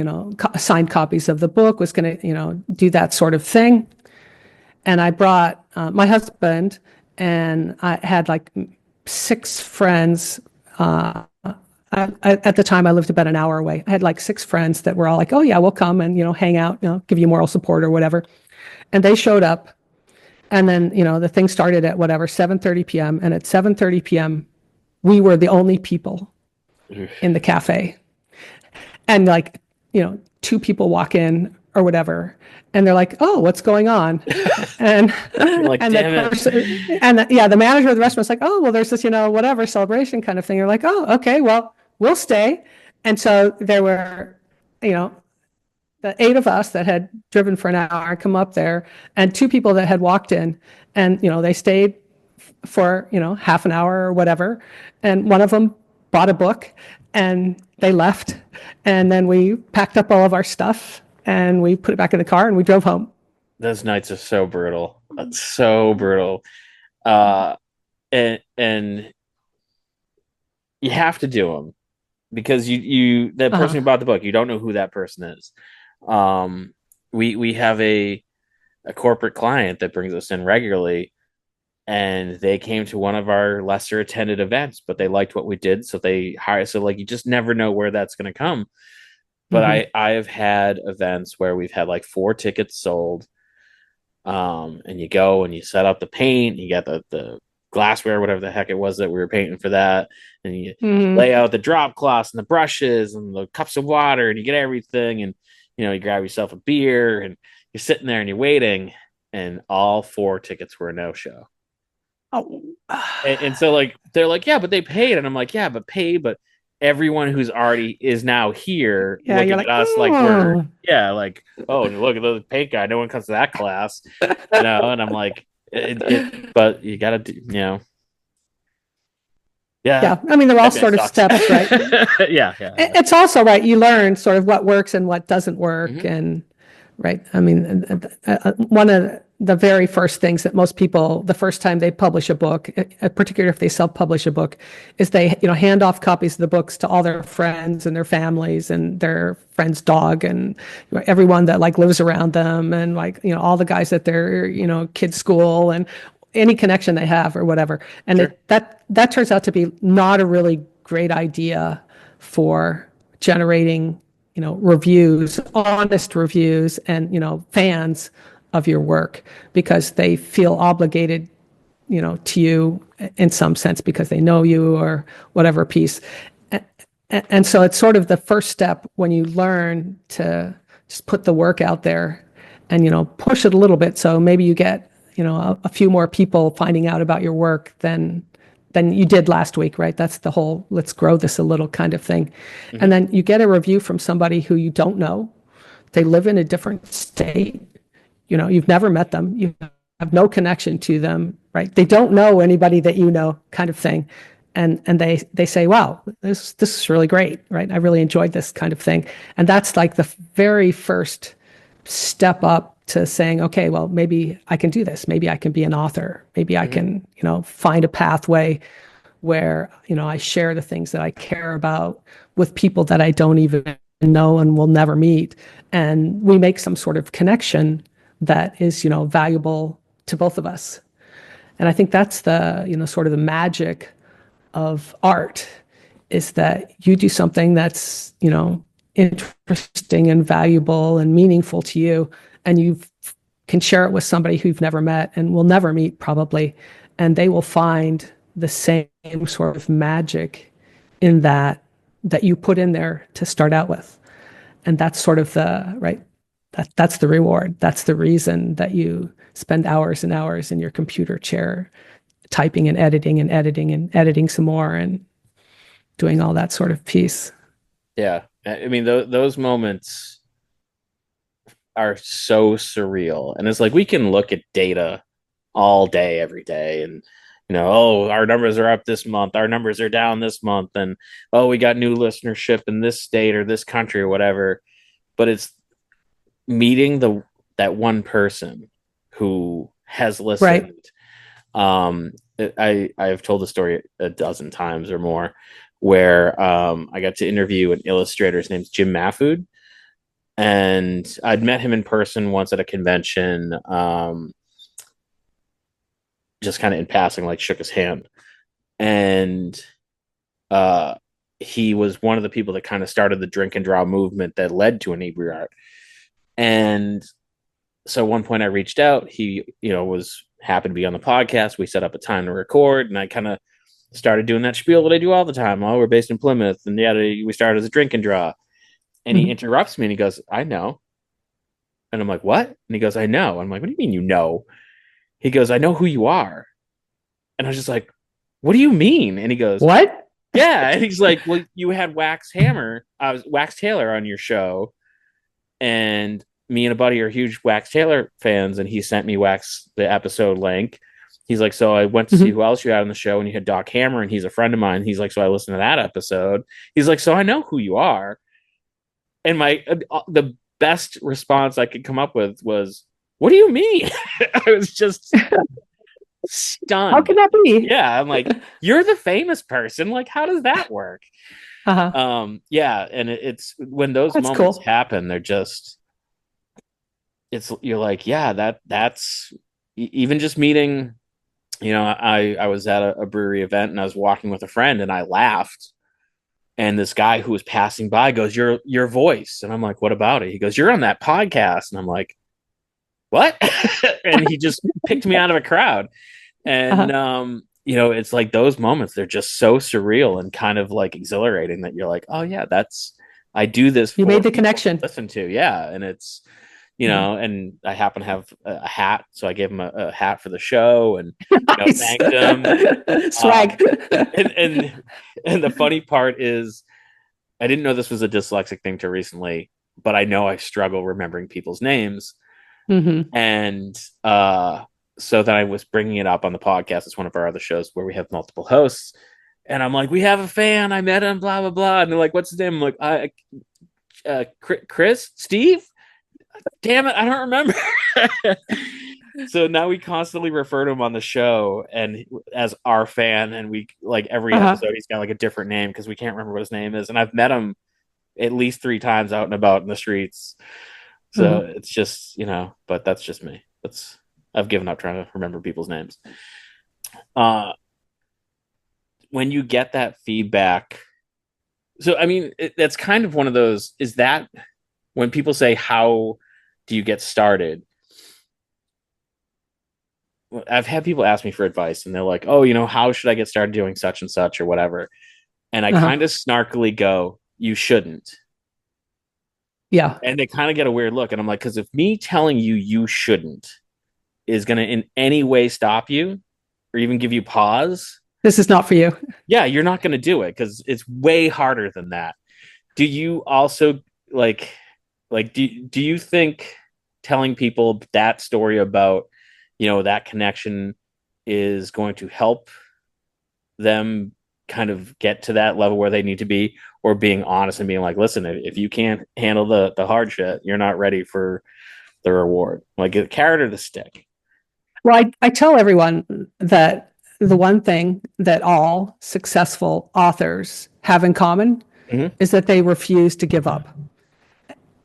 signed copies of the book, was going to, do that sort of thing. And I brought my husband, and I had like 6 friends. At the time, I lived about an hour away. I had like 6 friends that were all like, "Oh yeah, we'll come and hang out, give you moral support or whatever." And they showed up, and then the thing started at whatever 7:30 p.m. And at 7:30 p.m., we were the only people in the cafe. And like 2 people walk in or whatever, and they're like, "Oh, what's going on?" And You're like, and damn the it. person, the manager of the restaurant's like, "Oh, well, there's this whatever celebration kind of thing." You're like, "Oh, okay, well, we'll stay." And so there were, you know, the 8 of us that had driven for an hour come up there, and 2 people that had walked in, and they stayed for half an hour or whatever, and one of them bought a book, and they left, and then we packed up all of our stuff and we put it back in the car and we drove home. Those nights are so brutal. That's so brutal. Uh, and you have to do them because that person Uh-huh. who bought the book, you don't know who that person is. Um, we have a corporate client that brings us in regularly, and they came to one of our lesser attended events, but they liked what we did, so they hire. So like you just never know where that's going to come. But Mm-hmm. I have had events where we've had like 4 tickets sold, and you go and you set up the paint, you got the glassware, whatever the heck it was that we were painting for that, and you Mm-hmm. lay out the drop cloths and the brushes and the cups of water, and you get everything, and you grab yourself a beer, and you're sitting there and you're waiting, and all 4 tickets were a no show. Oh. And so like they're like, yeah, but they paid, and I'm like, yeah, but pay, but everyone who's already is now here Yeah, you're looking at like, us like we're, oh. yeah, like, oh, look at the paint guy, no one comes to that class. And I'm like, but you gotta do, yeah, Yeah, I mean, they're all that man sort of sucks. steps, right? Yeah. It's also right. You learn sort of what works and what doesn't work, Hmm. and right. I mean, one of the very first things that most people, the first time they publish a book, particularly if they self-publish a book, is they hand off copies of the books to all their friends and their families and their friend's dog and everyone that like lives around them, and like all the guys at their kids' school and any connection they have or whatever. And Sure. that turns out to be not a really great idea for generating reviews, honest reviews, and fans of your work, because they feel obligated to you in some sense because they know you or whatever piece. And so it's sort of the first step when you learn to just put the work out there and push it a little bit, so maybe you get a few more people finding out about your work than you did last week, right? That's the whole let's grow this a little kind of thing. Hmm. And then you get a review from somebody who you don't know. They live in a different state. You've never met them. You have no connection to them, right? They don't know anybody that kind of thing. And they say, "Wow, this is really great, right? I really enjoyed this kind of thing." And that's like the very first step up to saying, "Okay, well, maybe I can do this. Maybe I can be an author. Maybe I Hmm. can, find a pathway where, I share the things that I care about with people that I don't even know and will never meet. And we make some sort of connection that is, valuable to both of us." And I think that's the, sort of the magic of art, is that you do something that's, interesting and valuable and meaningful to you, and you can share it with somebody who you've never met and will never meet probably, and they will find the same sort of magic in that you put in there to start out with. And that's sort of the right. That's the reward. That's the reason that you spend hours and hours in your computer chair typing and editing and editing and editing some more and doing all that sort of piece. Yeah. I mean, those moments are so surreal. And it's like we can look at data all day, every day, and oh, our numbers are up this month, our numbers are down this month, and oh, we got new listenership in this state or this country or whatever. But it's meeting that one person who has listened. Right. I've told the story a dozen times or more where I got to interview an illustrator. His name's Jim Mahfood, and I'd met him in person once at a convention, just kind of in passing, like shook his hand. And uh, he was one of the people that kind of started the drink and draw movement that led to Inebri-art. And so at one point I reached out. He, was happy to be on the podcast. We set up a time to record, and I kind of started doing that spiel that I do all the time. Oh, we're based in Plymouth, and yeah, we started as a drink and draw. And he interrupts me and he goes, "I know." And I'm like, "What?" And he goes, "I know." I'm like, "What do you mean you know?" He goes, "I know who you are." And I was just like, "What do you mean?" And he goes, What? "Yeah." And he's like, "Well, you had Wax Taylor on your show, and me and a buddy are huge Wax Taylor fans, and he sent me the episode link." He's like, "So I went to see who else you had on the show, and you had Doc Hammer, and he's a friend of mine." He's like, "So I listened to that episode." He's like, "So I know who you are." And the best response I could come up with was, "What do you mean?" I was just stunned. How can that be? Yeah, I'm like, "You're the famous person. Like, how does that work?" Yeah, and it's when those That's moments cool. happen, you're like, yeah, that's even just meeting. I was at a brewery event and I was walking with a friend and I laughed. And this guy who was passing by goes, "Your voice." And I'm like, "What about it?" He goes, "You're on that podcast." And I'm like, "What?" And he just picked me out of a crowd. And it's like those moments, they're just so surreal and kind of like exhilarating that you're like, "Oh yeah, I do this You for made the people to connection. listen to." Yeah. And it's and I happen to have a hat, so I gave him a hat for the show, and Nice. thanked him. Swag. And the funny part is, I didn't know this was a dyslexic thing till recently, but I know I struggle remembering people's names. And so then I was bringing it up on the podcast. It's one of our other shows where we have multiple hosts, and I'm like, "We have a fan. I met him. Blah blah blah." And they're like, "What's his name?" I'm like, Chris, Steve. Damn it, I don't remember. So now we constantly refer to him on the show and as our fan, and we like every episode he's got like a different name because we can't remember what his name is. And I've met him at least 3 times out and about in the streets. So it's just, but that's just me. I've given up trying to remember people's names. When you get that feedback, so I mean, that's kind of one of those, is that when people say, "How do you get started?" I've had people ask me for advice and they're like, "Oh, how should I get started doing such and such or whatever?" And I kind of snarkily go, "You shouldn't." Yeah. And they kind of get a weird look. And I'm like, because if me telling you shouldn't is going to in any way stop you or even give you pause, this is not for you. Yeah, you're not going to do it because it's way harder than that. Do you also do you think telling people that story about, that connection is going to help them kind of get to that level where they need to be, or being honest and being like, "Listen, if you can't handle the hard shit, you're not ready for the reward"? Like the carrot or the stick? Well, I tell everyone that the one thing that all successful authors have in common is that they refuse to give up.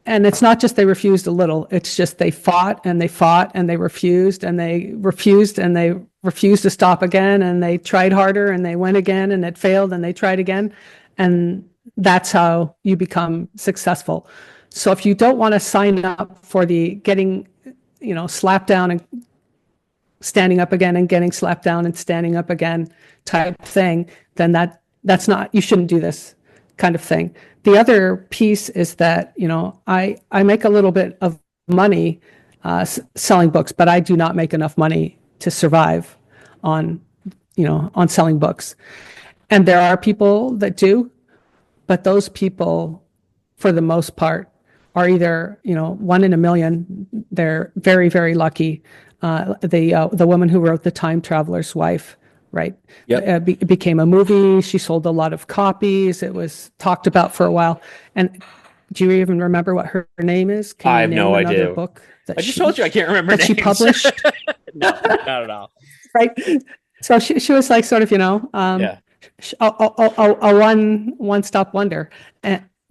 And it's not just they refused a little, it's just they fought and they fought and they refused and they refused and they refused to stop again, and they tried harder and they went again and it failed and they tried again. And that's how you become successful. So if you don't want to sign up for the getting, slapped down and standing up again and getting slapped down and standing up again type thing, then that's not, you shouldn't do this kind of thing. The other piece is that, I make a little bit of money selling books, but I do not make enough money to survive on, on selling books. And there are people that do, but those people, for the most part, are either, one in a million. They're very, very lucky. The woman who wrote The Time Traveler's Wife, right? Yep. It became a movie. She sold a lot of copies. It was talked about for a while. And do you even remember what her name is? Can I you have name no another idea. book I just told you I can't remember that names. she published? No, not at all. Right. So she was like sort of, Yeah. a one stop wonder.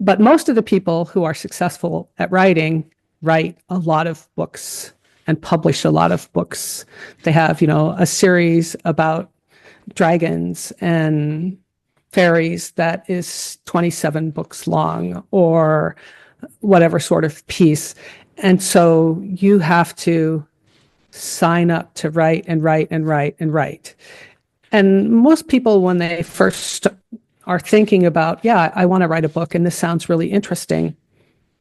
But most of the people who are successful at writing write a lot of books and publish a lot of books. They have, a series about dragons and fairies that is 27 books long, or whatever sort of piece. And so you have to sign up to write and write and write and write. And most people, when they first are thinking about, yeah, I want to write a book and this sounds really interesting,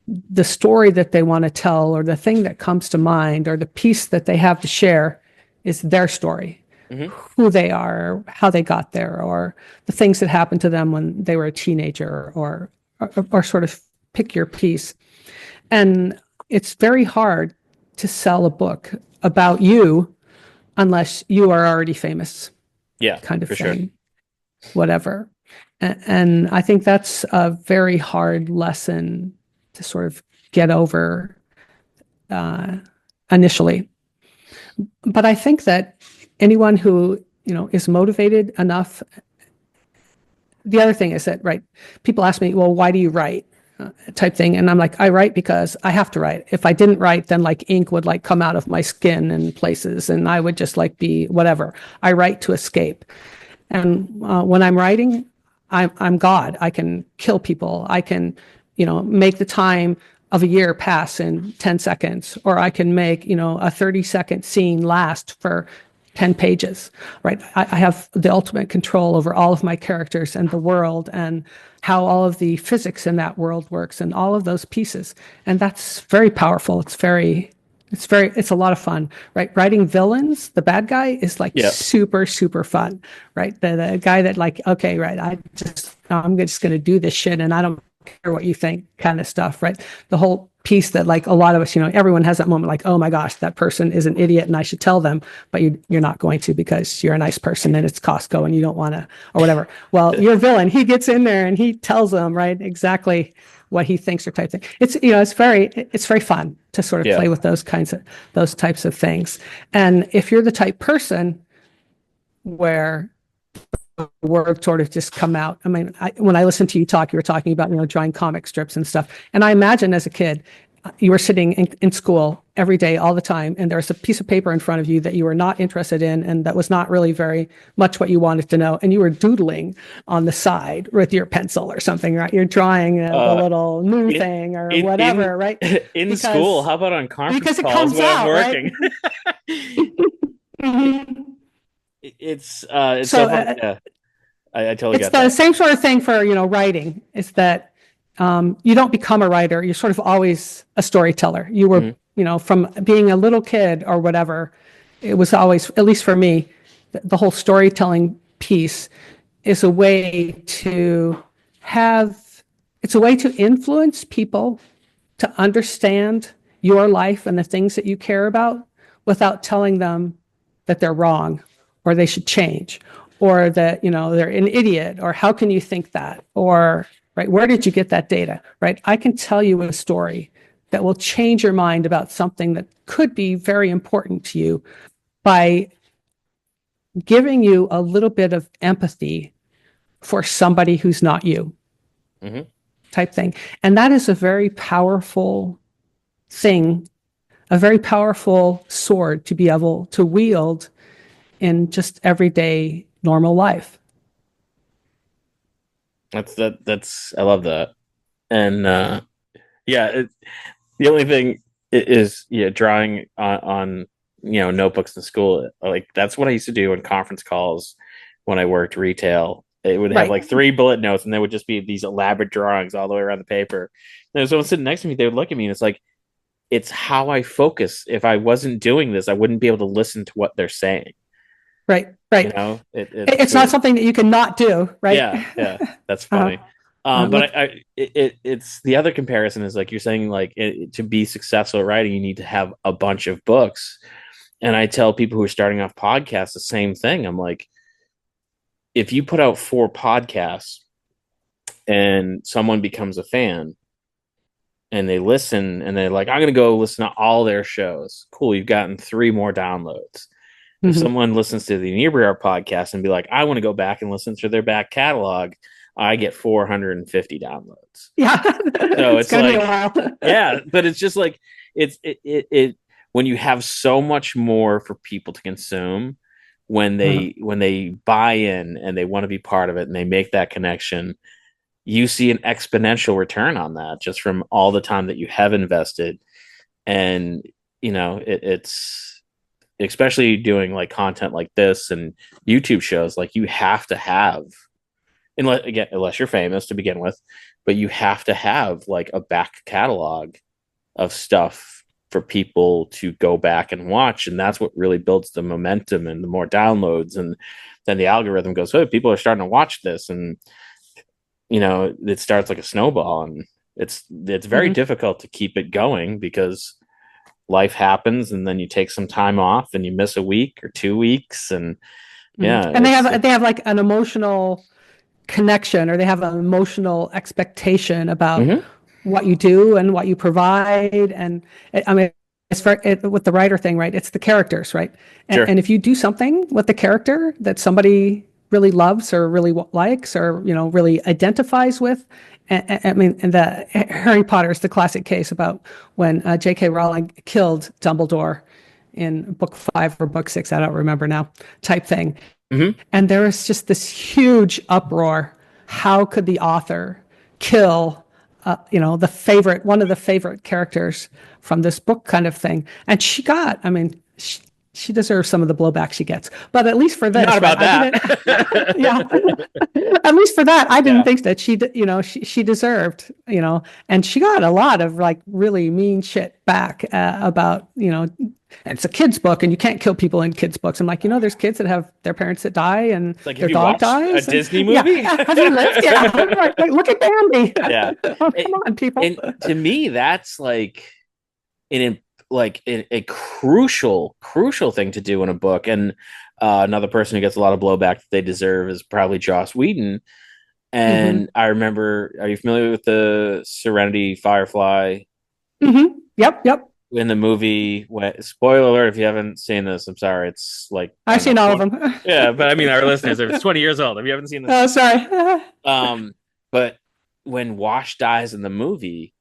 the story that they want to tell, or the thing that comes to mind, or the piece that they have to share is their story, who they are, how they got there, or the things that happened to them when they were a teenager, or sort of pick your piece. And it's very hard to sell a book about you unless you are already famous, Yeah, kind of for thing, sure. whatever. And I think that's a very hard lesson to sort of get over initially. But I think that anyone who, is motivated enough. The other thing is that, right, people ask me, well, why do you write? Type thing. And I'm like, I write because I have to write. If I didn't write, then like ink would like come out of my skin in places and I would just like be whatever. I write to escape. And when I'm writing, I'm God. I can kill people. I can, make the time of a year pass in 10 seconds, or I can make, a 30-second scene last for 10 pages, right? I have the ultimate control over all of my characters and the world and how all of the physics in that world works and all of those pieces. And that's very powerful. It's a lot of fun, right? Writing villains, the bad guy is like Yeah. super, super fun, right? The guy that like, okay, right, I'm just going to do this shit and I don't care what you think kind of stuff, right? The whole piece that like a lot of us, everyone has that moment like, oh my gosh, that person is an idiot and I should tell them, but you're not going to because you're a nice person and it's Costco and you don't want to, or whatever. Well, your villain, he gets in there and he tells them, right, exactly what he thinks or type thing. It's, it's very fun to sort of play with those types of things. And if you're the type person where word sort of just come out. I mean, when I listened to you talk, you were talking about, drawing comic strips and stuff. And I imagine as a kid, you were sitting in school every day, all the time, and there was a piece of paper in front of you that you were not interested in, and that was not really very much what you wanted to know. And you were doodling on the side with your pencil or something, right? You're drawing the little new thing or whatever, right? In school, how about on conference it calls comes when I'm out, working? Right? It's so funny. Yeah, I totally it's get the that. same sort of thing for writing. Is that you don't become a writer. You're sort of always a storyteller. You were, from being a little kid or whatever. It was always, at least for me, the whole storytelling piece is a way to it's a way to influence people to understand your life and the things that you care about without telling them that they're wrong or they should change or that, they're an idiot or how can you think that? Or, right, where did you get that data, right? I can tell you a story that will change your mind about something that could be very important to you by giving you a little bit of empathy for somebody who's not you, type thing. And that is a very powerful thing, a very powerful sword to be able to wield in just everyday normal life. That's I love that. And the only thing is drawing on notebooks in school. Like that's what I used to do in conference calls when I worked retail. It would have Right. like 3 bullet notes, and there would just be these elaborate drawings all the way around the paper. And there was someone sitting next to me, they would look at me, and it's like, it's how I focus. If I wasn't doing this, I wouldn't be able to listen to what they're saying. Right. You Right. know, it's It's not weird. something that you can not do. Right. Yeah, yeah, that's uh, funny. look. But it's the other comparison is like you're saying, like to be successful at writing, you need to have a bunch of books. And I tell people who are starting off podcasts the same thing. I'm like, if you put out 4 podcasts and someone becomes a fan and they listen and they're like, I'm going to go listen to all their shows. Cool. You've gotten 3 more downloads. If Mhm. someone listens to the Inebri-art podcast and be like, I want to go back and listen to their back catalog, I get 450 downloads. Yeah. So It's it's gonna be a like, while. yeah, but it's just like, it when you have so much more for people to consume, Uh-huh. when they buy in and they want to be part of it and they make that connection, you see an exponential return on that just from all the time that you have invested. And it's especially doing like content like this and YouTube shows, like you have to have, unless you're famous to begin with, but you have to have like a back catalog of stuff for people to go back and watch. And that's what really builds the momentum and the more downloads. And then the algorithm goes, oh, people are starting to watch this. And, it starts like a snowball. And it's very Mhm. difficult to keep it going because life happens and then you take some time off and you miss a week or 2 weeks. And Mhm. yeah, And it's they have like an emotional connection, or they have an emotional expectation about mm-hmm, what you do and what you provide. And I mean, with the writer thing, right? It's the characters, right? sure. And if you do something with the character that somebody really loves or really likes or really identifies with, I mean, and the Harry Potter is the classic case about when J.K. Rowling killed Dumbledore in book 5 or book 6, I don't remember now, type thing. Mm-hmm. And there was just this huge uproar. How could the author kill, one of the favorite characters from this book, kind of thing? And I mean, she deserves some of the blowback she gets, but at least for Not this, right? about I didn't, yeah, that. at least for that, I didn't Yeah. think that she deserved, and she got a lot of like really mean shit back about, it's a kid's book and you can't kill people in kids' books. I'm like, there's kids that have their parents that die and It's like, have their you dog watched a dies. And Disney yeah, movie? have you lived? Yeah, right. Like, look at Bambi. Yeah. Oh, It, come on, people. and to me, that's like an a crucial thing to do in a book. And another person who gets a lot of blowback that they deserve is probably Joss Whedon. Mm-hmm. And I remember, are you familiar with the Serenity Firefly Mm-hmm. Yep, yep. in the movie? Spoiler alert, if you haven't seen this, I'm sorry. It's like, I I've don't know, seen all of 20. them. Yeah, but I mean, our listeners, if it's 20 years old, if you haven't seen this, Oh, sorry. but when Wash dies in the movie,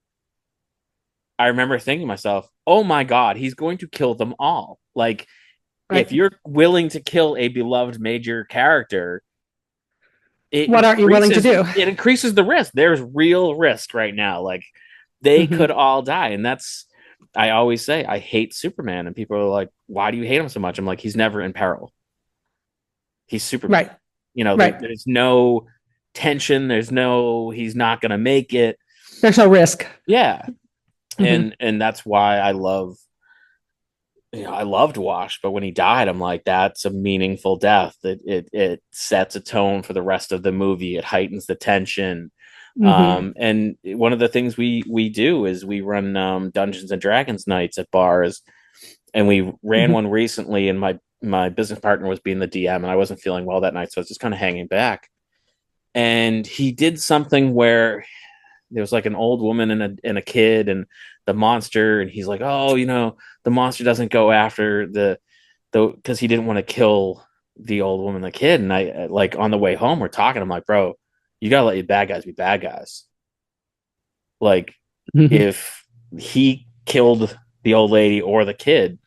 I remember thinking to myself, oh my God, he's going to kill them all. Like, if Right. you're willing to kill a beloved major character, What aren't you willing to do? it increases the risk. There's real risk right now. Like they Mm-hmm. could all die. And that's, I always say I hate Superman. And people are like, why do you hate him so much? I'm like, he's never in peril. He's Superman. Right. Right. There's no tension. He's not gonna make it. There's no risk. Yeah. Mm-hmm. And that's why I loved Wash, but when he died, I'm like, that's a meaningful death. It sets a tone for the rest of the movie. It heightens the tension. Mm-hmm. And one of the things we do is we run Dungeons and Dragons nights at bars, and we ran Mm-hmm. one recently. And my business partner was being the DM, and I wasn't feeling well that night, so I was just kind of hanging back. And he did something where there was like an old woman and a kid and the monster, and he's like, oh, the monster doesn't go after the because he didn't want to kill the old woman, the kid. And I, like, on the way home, we're talking, I'm like, bro, you gotta let your bad guys be bad guys. Like, Mm-hmm. if he killed the old lady or the kid,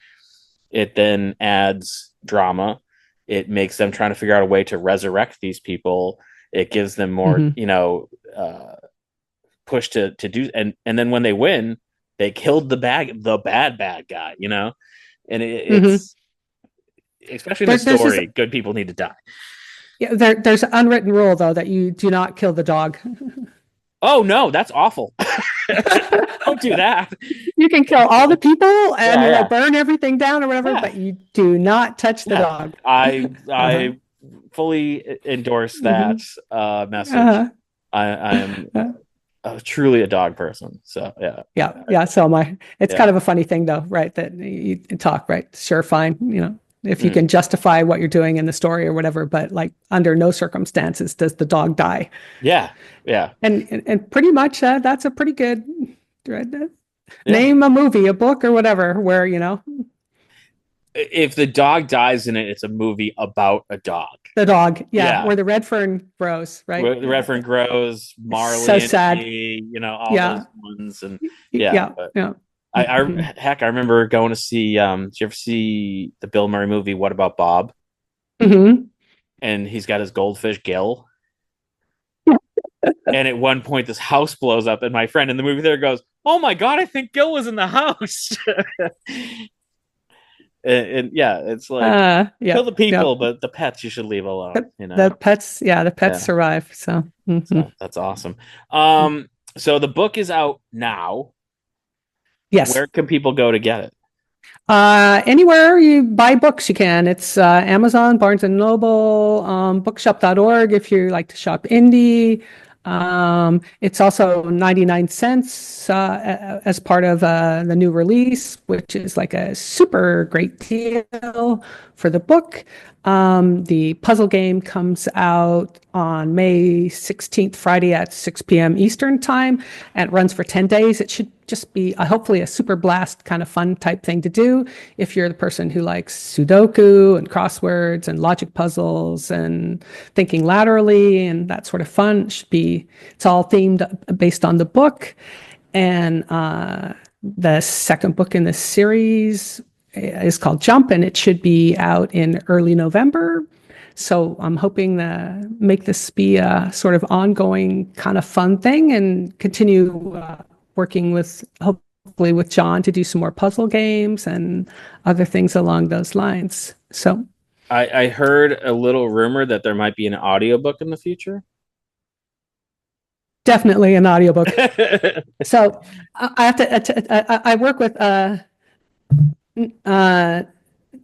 it then adds drama. It makes them trying to figure out a way to resurrect these people. It gives them more, Mm-hmm. push to do. And then when they win, they killed the bad guy. And Mm-hmm. it's especially in the There's this. story, good people need to die. Yeah, there's an unwritten rule though that you do not kill the dog. Oh no, that's awful. Don't do that. You can kill all the people and Yeah, yeah, burn everything down or whatever, yeah, but you do not touch the yeah. dog. Uh-huh. I fully endorse that Hmm. message. Uh-huh. I am truly a dog person. So yeah, Yeah, yeah. So it's yeah. kind of a funny thing though, right? That you talk, right? Sure, fine. If you Mm. can justify what you're doing in the story or whatever, but like under no circumstances does the dog die. Yeah, yeah, And pretty much that's a pretty good right? yeah. Name a movie, a book, or whatever, where If the dog dies in it, it's a movie about a dog. the dog, yeah, Yeah, where the red fern grows, right? the Redfern grows, It's so Marley and sad. me, all Yeah, those ones, and yeah. yeah, But yeah. I Mhm. heck, I remember going to see. Did you ever see the Bill Murray movie? What about Bob? Mhm. And he's got his goldfish gill. And at one point, this house blows up, and my friend in the movie there goes, "Oh my god, I think Gil was in the house." And yeah, it's like kill Yep, the people, yep. but the pets you should leave alone. The pets, yeah, the pets Yeah, survive. So, so mhm. that's awesome. So the book is out now. Yes. Where can people go to get it? Anywhere you buy books, you can. It's Amazon, Barnes and Noble, bookshop.org if you like to shop indie. It's also 99 cents as part of the new release, which is like a super great deal for the book. The puzzle game comes out on May 16th, Friday at 6 p.m. Eastern time, and it runs for 10 days. It should just be hopefully a super blast kind of fun type thing to do if you're the person who likes Sudoku and crosswords and logic puzzles and thinking laterally and that sort of fun. It's all themed based on the book. And the second book in the series is called Jump, and it should be out in early November. So I'm hoping to make this be a sort of ongoing kind of fun thing and continue working with hopefully with John to do some more puzzle games and other things along those lines. So I heard a little rumor that there might be an audiobook in the future. definitely an audiobook. So I have to, I work with uh,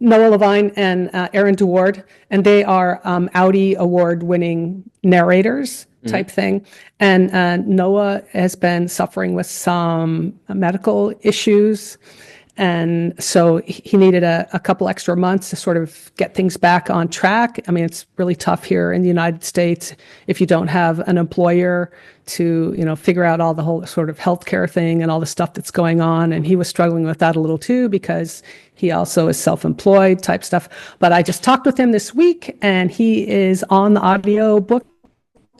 Noah Levine and Aaron DeWard, and they are Audi award-winning narrators Mhm. type thing. And Noah has been suffering with some medical issues. And so he needed a couple extra months to sort of get things back on track. I mean, it's really tough here in the United States if you don't have an employer to, figure out all the whole sort of healthcare thing and all the stuff that's going on. And he was struggling with that a little too because he also is self-employed type stuff. But I just talked with him this week and he is on the audio book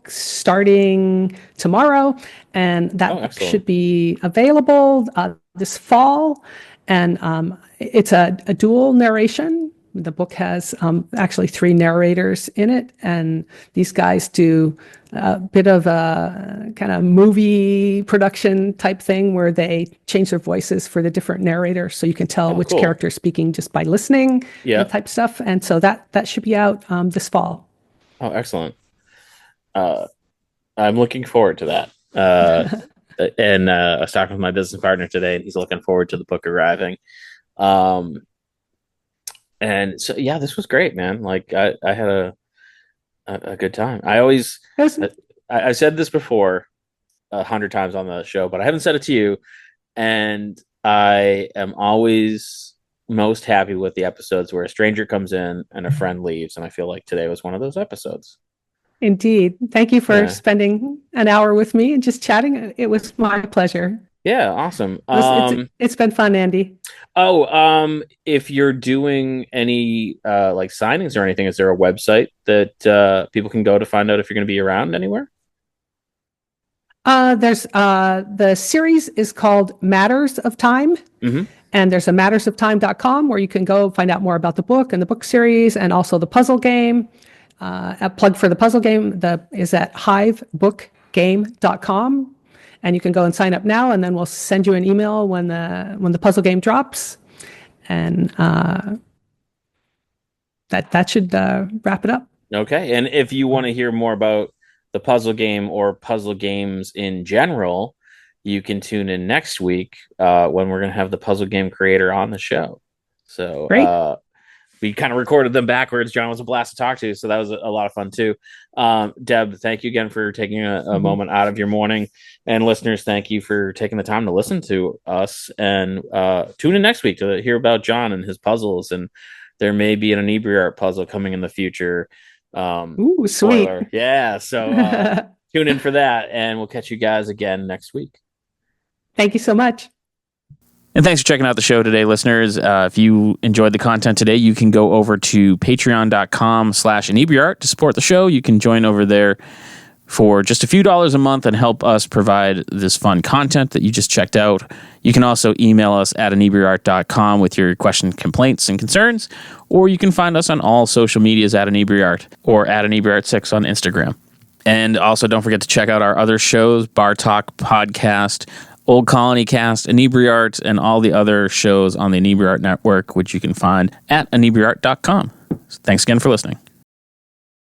starting tomorrow, and Oh, that book excellent. should be available this fall. And it's a dual narration. The book has actually three narrators in it, and these guys do a bit of a kind of movie production type thing where they change their voices for the different narrators, so you can tell Oh, which cool. character is speaking just by listening and Yeah. type stuff. And so that should be out this fall. Oh, excellent. Uh, I'm looking forward to that. And I was talking with my business partner today, and he's looking forward to the book arriving. Um, and so yeah, this was great, man. Like I had a good time. It I, I've said this before 100 times on the show, but I haven't said it to you. And I am always most happy with the episodes where a stranger comes in and a friend leaves, and I feel like today was one of those episodes. Indeed. Thank you for Yeah. spending an hour with me and just chatting. It was my pleasure. Yeah, awesome. It's been fun, Andy. If you're doing any like signings or anything, is there a website that people can go to find out if you're going to be around anywhere? There's the series is called Matters of Time, Mm-hmm. and there's a mattersoftime.com where you can go find out more about the book and the book series and also the puzzle game. A plug for the puzzle game is at hivebookgame.com, and you can go and sign up now, and then we'll send you an email when the puzzle game drops, and that should wrap it up. Okay. And if you want to hear more about the puzzle game or puzzle games in general, you can tune in next week when we're going to have the puzzle game creator on the show. So Great. we kind of recorded them backwards. John was a blast to talk to, so that was a lot of fun too. Deb, thank you again for taking a moment out of your morning, and listeners, thank you for taking the time to listen to us. And tune in next week to hear about John and his puzzles. And there may be an Inebri-art puzzle coming in the future. Ooh, sweet. Spoiler, yeah. So tune in for that, and we'll catch you guys again next week. Thank you so much. And thanks for checking out the show today, listeners. If you enjoyed the content today, you can go over to patreon.com/Inebri-art to support the show. You can join over there for just a few dollars a month and help us provide this fun content that you just checked out. You can also email us at Inebri-art.com with your questions, complaints, and concerns, or you can find us on all social medias at Inebri-art or at Inebri-art6 on Instagram. And also don't forget to check out our other shows, Bar Talk Podcast, Old Colony Cast, Inebri-art, and all the other shows on the Inebri-art Network, which you can find at Inebri-art.com. Thanks again for listening.